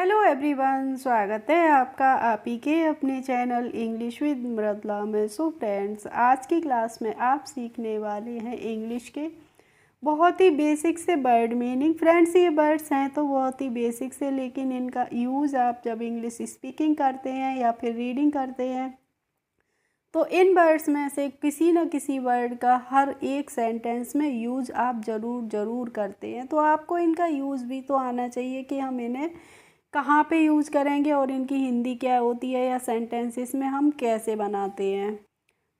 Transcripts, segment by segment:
Hello everyone, स्वागत है आपका आप ही के अपने चैनल इंग्लिश विद मृदुला में। सो फ्रेंड्स, आज की क्लास में आप सीखने वाले हैं इंग्लिश के बहुत ही बेसिक से वर्ड मीनिंग। फ्रेंड्स, ये वर्ड्स हैं तो बहुत ही बेसिक से, लेकिन इनका यूज़ आप जब इंग्लिश स्पीकिंग करते हैं या फिर रीडिंग करते हैं तो इन वर्ड्स में से किसी न किसी वर्ड का हर एक सेंटेंस में यूज़ आप ज़रूर करते हैं। तो आपको इनका यूज़ भी तो आना चाहिए कि हम इन्हें कहाँ पे यूज़ करेंगे और इनकी हिंदी क्या होती है या सेंटेंसेस में हम कैसे बनाते हैं।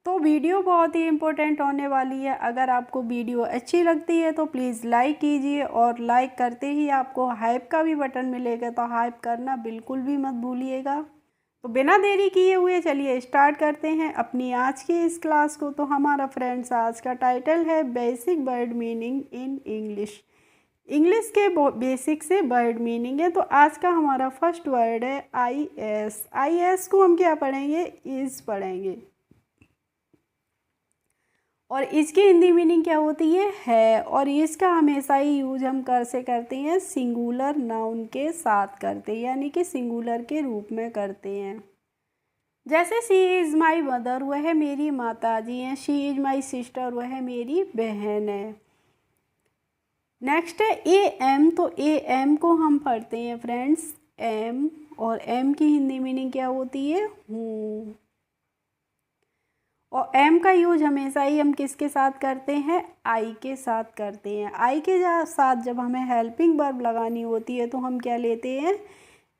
तो वीडियो बहुत ही इम्पोर्टेंट होने वाली है। अगर आपको वीडियो अच्छी लगती है तो प्लीज़ लाइक कीजिए, और लाइक करते ही आपको हाइप का भी बटन मिलेगा, तो हाइप करना बिल्कुल भी मत भूलिएगा। तो बिना देरी किए हुए चलिए स्टार्ट करते हैं अपनी आज की इस क्लास को। तो हमारा फ्रेंड्स आज का टाइटल है basic word meaning in English. English के बेसिक से वर्ड मीनिंग है। तो आज का हमारा फर्स्ट वर्ड है आई एस। आई एस को हम क्या पढ़ेंगे? इज़ पढ़ेंगे। और इसकी हिंदी मीनिंग क्या होती है। और इसका हमेशा ही यूज हम करते हैं सिंगुलर नाउन के साथ करते हैं, यानी कि सिंगुलर के रूप में करते हैं। जैसे शी इज़ माई मदर, वह मेरी माता जी हैं। शी इज़ माई सिस्टर, वह मेरी बहन है। नेक्स्ट है ए एम। तो ए एम को हम पढ़ते हैं फ्रेंड्स एम, और एम की हिंदी मीनिंग क्या होती है? हूँ। और एम का यूज हमेशा ही हम किसके साथ करते हैं? आई के साथ करते हैं। आई के साथ जब हमें हेल्पिंग वर्ब लगानी होती है तो हम क्या लेते हैं?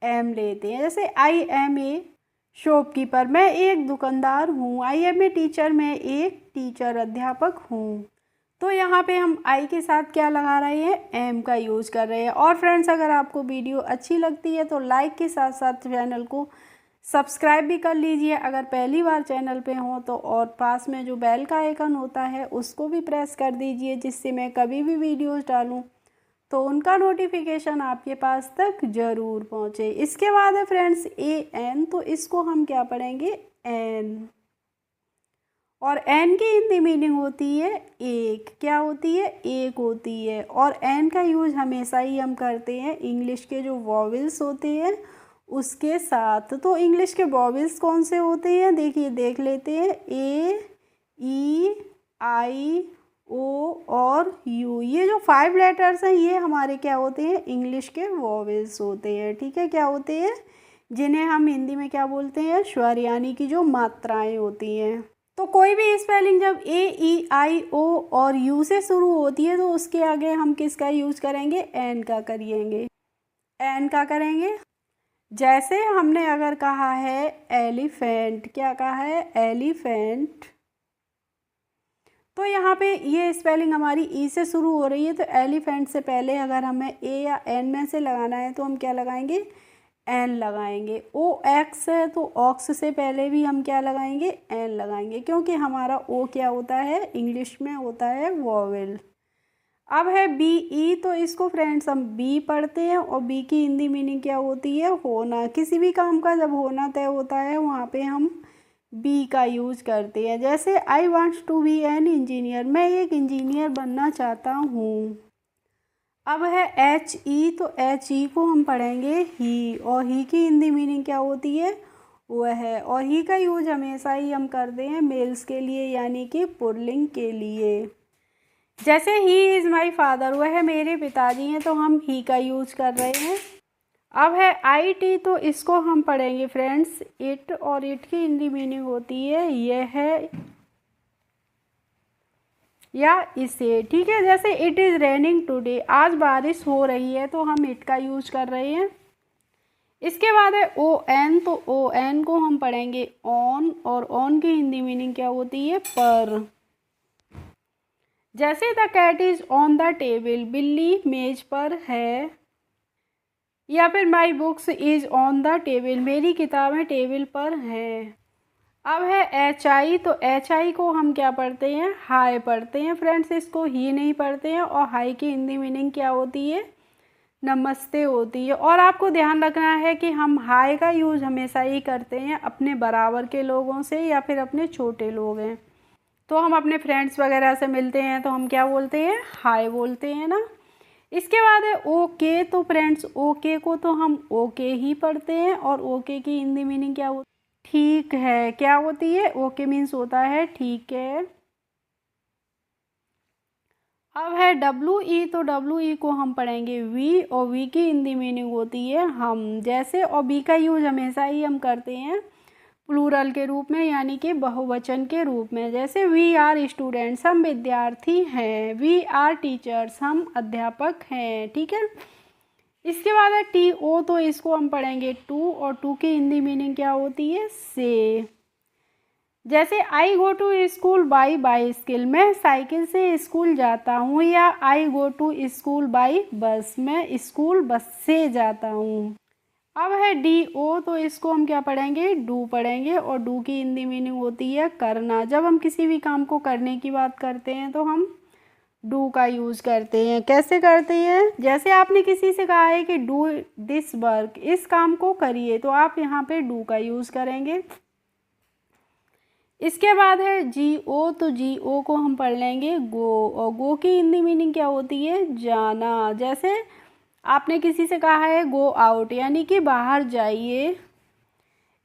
एम लेते हैं। जैसे आई एम ए शॉपकीपर, मैं एक दुकानदार हूँ। आई एम ए टीचर, मैं एक टीचर अध्यापक हूँ। तो यहाँ पे हम आई के साथ क्या लगा रहे हैं? एम का यूज़ कर रहे हैं। और फ्रेंड्स, अगर आपको वीडियो अच्छी लगती है तो लाइक के साथ साथ चैनल को सब्सक्राइब भी कर लीजिए अगर पहली बार चैनल पे हो तो, और पास में जो बेल का आइकन होता है उसको भी प्रेस कर दीजिए, जिससे मैं कभी भी वीडियोस डालूं तो उनका नोटिफिकेशन आपके पास तक ज़रूर पहुंचे। इसके बाद है फ्रेंड्स ए एन। तो इसको हम क्या पढ़ेंगे? एन। और एन की हिंदी मीनिंग होती है एक। क्या होती है? एक होती है। और एन का यूज हमेशा ही हम करते हैं इंग्लिश के जो वॉवेल्स होते हैं उसके साथ। तो इंग्लिश के वॉवेल्स कौन से होते हैं? देखिए, देख लेते हैं। ए, ई, आई, ओ और यू, ये जो 5 लेटर्स हैं ये हमारे क्या होते हैं? इंग्लिश के वॉवेल्स होते हैं। ठीक है, क्या होते हैं? जिन्हें हम हिंदी में क्या बोलते हैं? स्वर, यानी कि जो मात्राएं होती हैं। तो कोई भी स्पेलिंग जब ए, ई, आई, ओ और यू से शुरू होती है तो उसके आगे हम किसका यूज करेंगे? एन का करेंगे। एन का करेंगे। जैसे हमने अगर कहा है एलिफेंट, क्या कहा है? एलिफेंट, तो यहाँ पे ये स्पेलिंग हमारी ई से शुरू हो रही है, तो एलिफेंट से पहले अगर हमें ए या एन में से लगाना है तो हम क्या लगाएंगे? एन लगाएंगे। ओ एक्स है तो ऑक्स से पहले भी हम क्या लगाएंगे? एन लगाएंगे, क्योंकि हमारा ओ क्या होता है? इंग्लिश में होता है वॉवेल। अब है बी ई। तो इसको फ्रेंड्स हम बी पढ़ते हैं, और बी की हिंदी मीनिंग क्या होती है? होना। किसी भी काम का जब होना तय होता है वहाँ पे हम बी का यूज करते हैं। जैसे I wants to be an engineer, मैं एक इंजीनियर बनना चाहता हूँ। अब है एच ई। तो एच ई को हम पढ़ेंगे ही, और ही की हिंदी मीनिंग क्या होती है? वह है। और ही का यूज हमेशा ही हम करते हैं मेल्स के लिए, यानी कि पुल्लिंग के लिए। जैसे ही इज़ माई फादर, वह मेरे पिताजी हैं, तो हम ही का यूज कर रहे हैं। अब है आई टी। तो इसको हम पढ़ेंगे फ्रेंड्स इट, और इट की हिंदी मीनिंग होती है यह है या इसे। ठीक है, जैसे इट इज़ रेनिंग टुडे, आज बारिश हो रही है, तो हम इट का यूज कर रहे हैं। इसके बाद है ओ एन। तो ओ एन को हम पढ़ेंगे ऑन, और ऑन की हिंदी मीनिंग क्या होती है? पर। जैसे the cat is on the table, बिल्ली मेज पर है। या फिर my books is on the table, मेरी किताबें टेबल पर हैं। अब है एच आई। तो एच आई को हम क्या पढ़ते हैं? हाई पढ़ते हैं फ्रेंड्स, इसको ही नहीं पढ़ते हैं। और हाई की हिंदी मीनिंग क्या होती है? नमस्ते होती है। और आपको ध्यान रखना है कि हम हाई का यूज हमेशा ही करते हैं अपने बराबर के लोगों से, या फिर अपने छोटे लोग हैं तो हम अपने फ्रेंड्स वगैरह से मिलते हैं तो हम क्या बोलते हैं? हाय बोलते हैं ना। इसके बाद है ओके। तो फ्रेंड्स ओके को तो हम ओके ही पढ़ते हैं और ओके की हिंदी मीनिंग क्या होती है? ठीक है। क्या होती है? ओके मीन्स होता है ठीक है। अब है डब्ल्यू ई। तो डब्ल्यू ई को हम पढ़ेंगे वी और वी की हिंदी मीनिंग होती है हम। जैसे और वी का यूज हमेशा ही हम करते हैं प्लूरल के रूप में, यानी कि बहुवचन के रूप में। जैसे वी आर स्टूडेंट्स, हम विद्यार्थी हैं। वी आर टीचर्स, हम अध्यापक हैं। ठीक है। इसके बाद है टी ओ। तो इसको हम पढ़ेंगे टू और टू की हिंदी मीनिंग क्या होती है? से। जैसे I go to school by bicycle, मैं साइकिल से स्कूल जाता हूँ। या I go to school by bus, मैं स्कूल बस से जाता हूँ। अब है डी ओ। तो इसको हम क्या पढ़ेंगे? डू पढ़ेंगे और डू की हिंदी मीनिंग होती है करना। जब हम किसी भी काम को करने की बात करते हैं तो हम डू का यूज़ करते हैं। कैसे करते हैं? जैसे आपने किसी से कहा है कि डू दिस वर्क, इस काम को करिए, तो आप यहाँ पे डू का यूज़ करेंगे। इसके बाद है जी ओ। तो जी ओ को हम पढ़ लेंगे गो और गो की हिंदी मीनिंग क्या होती है? जाना। जैसे आपने किसी से कहा है गो आउट, यानी कि बाहर जाइए।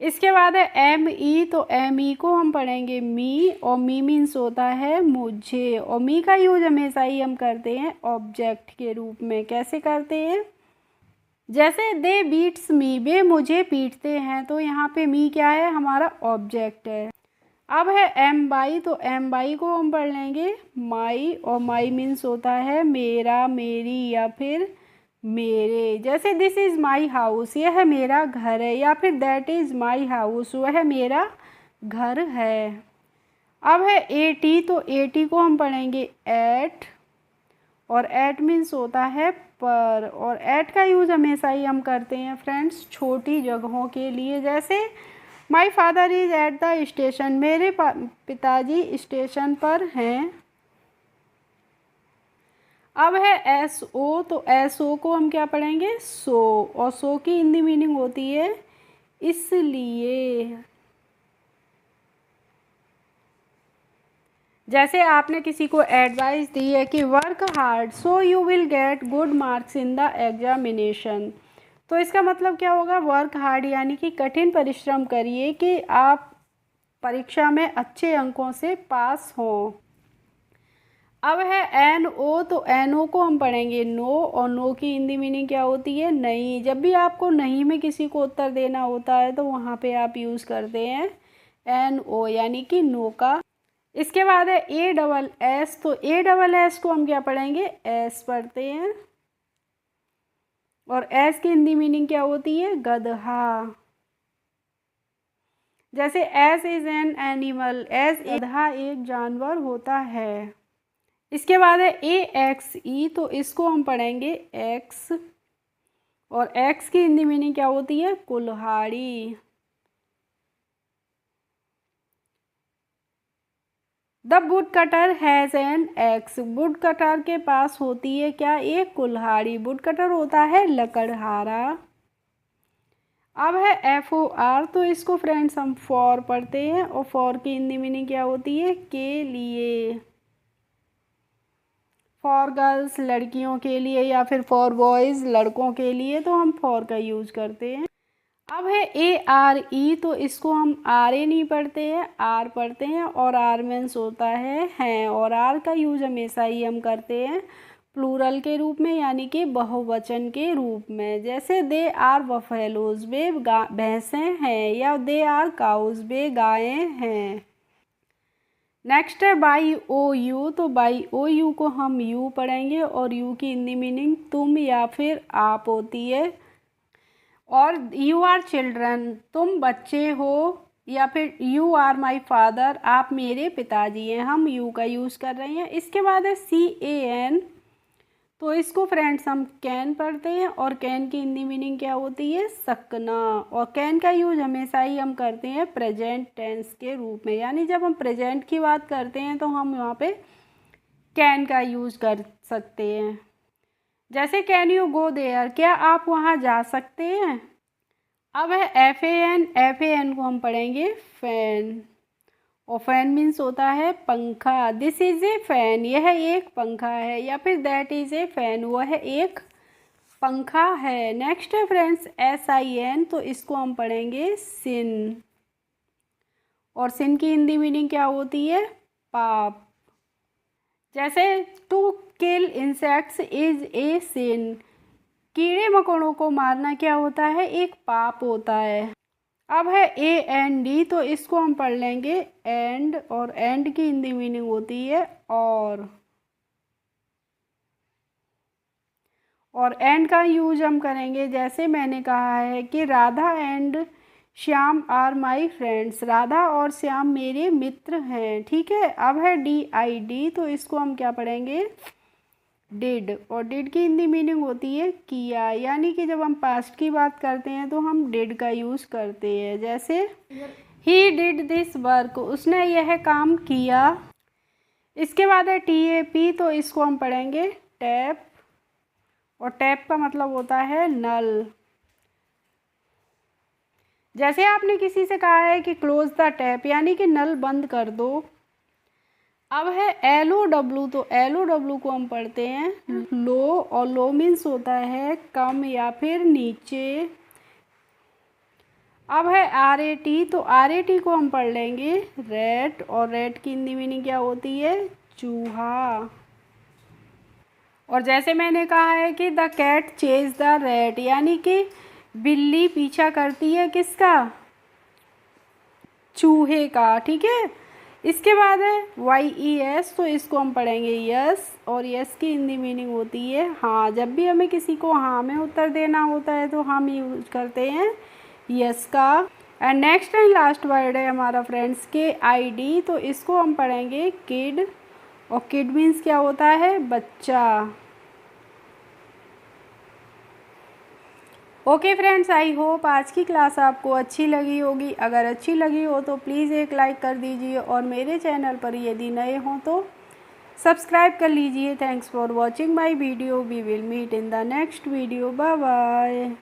इसके बाद है एम ई। तो एम ई को हम पढ़ेंगे मी और मी मीन्स होता है मुझे। और मी का यूज हमेशा ही हम करते हैं ऑब्जेक्ट के रूप में। कैसे करते हैं? जैसे दे बीट्स मी, वे मुझे पीटते हैं। तो यहाँ पे मी क्या है? हमारा ऑब्जेक्ट है। अब है एम बाई। तो एम बाई को हम पढ़ लेंगे माई और माई मीन्स होता है मेरा, मेरी या फिर मेरे। जैसे दिस इज़ माई हाउस, यह है मेरा घर है। या फिर दैट इज़ माई हाउस, वह मेरा घर है। अब है ए टी। तो ए टी को हम पढ़ेंगे एट और एट मीन्स होता है पर। और एट का यूज़ हमेशा ही हम करते हैं फ्रेंड्स छोटी जगहों के लिए। जैसे my father is at the station, मेरे पिताजी स्टेशन पर हैं। अब है एस ओ। तो एस ओ को हम क्या पढ़ेंगे? सो। और सो की हिंदी मीनिंग होती है इसलिए। जैसे आपने किसी को एडवाइस दी है कि work hard so you will get good marks in the examination, तो इसका मतलब क्या होगा? वर्क हार्ड यानी कि कठिन परिश्रम करिए कि आप परीक्षा में अच्छे अंकों से पास हों। अब है एन ओ। तो एन ओ को हम पढ़ेंगे नो और नो की हिंदी मीनिंग क्या होती है? नहीं। जब भी आपको नहीं में किसी को उत्तर देना होता है तो वहाँ पे आप यूज़ करते हैं एन ओ यानी कि नो का। इसके बाद है ए डबल एस। तो ए डबल एस को हम क्या पढ़ेंगे? एस पढ़ते हैं और एस की हिंदी मीनिंग क्या होती है? गधा। जैसे S is an animal, S गधा एक जानवर होता है। इसके बाद है ए एक्स ई। तो इसको हम पढ़ेंगे एक्स और एक्स की हिंदी मीनिंग क्या होती है? कुल्हाड़ी। The wood cutter has an x, would cutter के पास होती है क्या? एक कुल्हाड़ी। वुड कटर होता है लकड़हारा। अब है एफ ओ आर। तो इसको फ्रेंड्स हम फॉर पढ़ते हैं और फॉर की हिंदी मीनिंग क्या होती है? के लिए। फॉर गर्ल्स लड़कियों के लिए या फिर फॉर बॉयज़ लड़कों के लिए, तो हम फॉर का यूज़ करते हैं। अब है ए आर ई। तो इसको हम आर ए नहीं पढ़ते हैं, आर पढ़ते हैं और आर मीन्स होता है हैं। और आर का यूज़ हमेशा ही हम करते हैं प्लूरल के रूप में यानी कि बहुवचन के रूप में। जैसे दे आर बफेलोज, वे भैंसें हैं। या दे आर काउज, वे गायें हैं। नेक्स्ट है बाई ओ यू। तो बाई ओ यू को हम यू पढ़ेंगे और यू की हिंदी मीनिंग तुम या फिर आप होती है। और यू आर चिल्ड्रन, तुम बच्चे हो। या फिर यू आर माई फादर, आप मेरे पिताजी हैं। हम यू का यूज़ कर रहे हैं। इसके बाद है सी ए एन। तो इसको फ्रेंड्स हम कैन पढ़ते हैं और कैन की हिंदी मीनिंग क्या होती है? सकना। और कैन का यूज हमेशा ही हम करते हैं प्रेजेंट टेंस के रूप में, यानी जब हम प्रेजेंट की बात करते हैं तो हम यहाँ पे कैन का यूज कर सकते हैं। जैसे कैन यू गो देयर, क्या आप वहाँ जा सकते हैं। अब है F A N. F A N को हम पढ़ेंगे फैन और फैन मीन्स होता है पंखा। दिस इज़ ए फैन, यह एक पंखा है, या फिर दैट इज़ ए फैन, वह एक पंखा है। नेक्स्ट है फ्रेंड्स SIN, तो इसको हम पढ़ेंगे सिन। और सिन की हिंदी मीनिंग क्या होती है? पाप। जैसे to kill insects is a sin, कीड़े मकोड़ों को मारना क्या होता है? एक पाप होता है। अब है AND, तो इसको हम पढ़ लेंगे एंड। और एंड की हिंदी मीनिंग होती है और एंड का यूज हम करेंगे, जैसे मैंने कहा है कि Radha and Shyam are my friends, Radha और श्याम मेरे मित्र हैं। ठीक है। अब है DID, तो इसको हम क्या पढ़ेंगे? डिड। और डिड की हिंदी मीनिंग होती है किया, यानी कि जब हम पास्ट की बात करते हैं तो हम डिड का यूज़ करते हैं। जैसे ही डिड दिस वर्क, उसने यह काम किया। इसके बाद है TAP, तो इसको हम पढ़ेंगे टैप। और टैप का मतलब होता है नल। जैसे आपने किसी से कहा है कि क्लोज द टैप, यानी कि नल बंद कर दो। अब है LOW, तो LOW को हम पढ़ते हैं लो। और लो मीन्स होता है कम या फिर नीचे। अब है RAT, तो RAT को हम पढ़ लेंगे रैट। और रैट की हिंदी मीनिंग क्या होती है? चूहा। और जैसे मैंने कहा है कि the cat chase the rat, यानी कि बिल्ली पीछा करती है किसका? चूहे का। ठीक है। इसके बाद है YES, तो इसको हम पढ़ेंगे यस। और यस की हिंदी मीनिंग होती है हाँ। जब भी हमें किसी को हाँ में उत्तर देना होता है तो हम यूज करते हैं यस का। And next and last word है हमारा फ्रेंड्स KID, तो इसको हम पढ़ेंगे किड। और किड मीन्स क्या होता है? बच्चा। ओके फ्रेंड्स, आई होप आज की क्लास आपको अच्छी लगी होगी। अगर अच्छी लगी हो तो प्लीज़ एक लाइक कर दीजिए, और मेरे चैनल पर यदि नए हों तो सब्सक्राइब कर लीजिए। Thanks for watching my video. We will meet in the next video. Bye bye.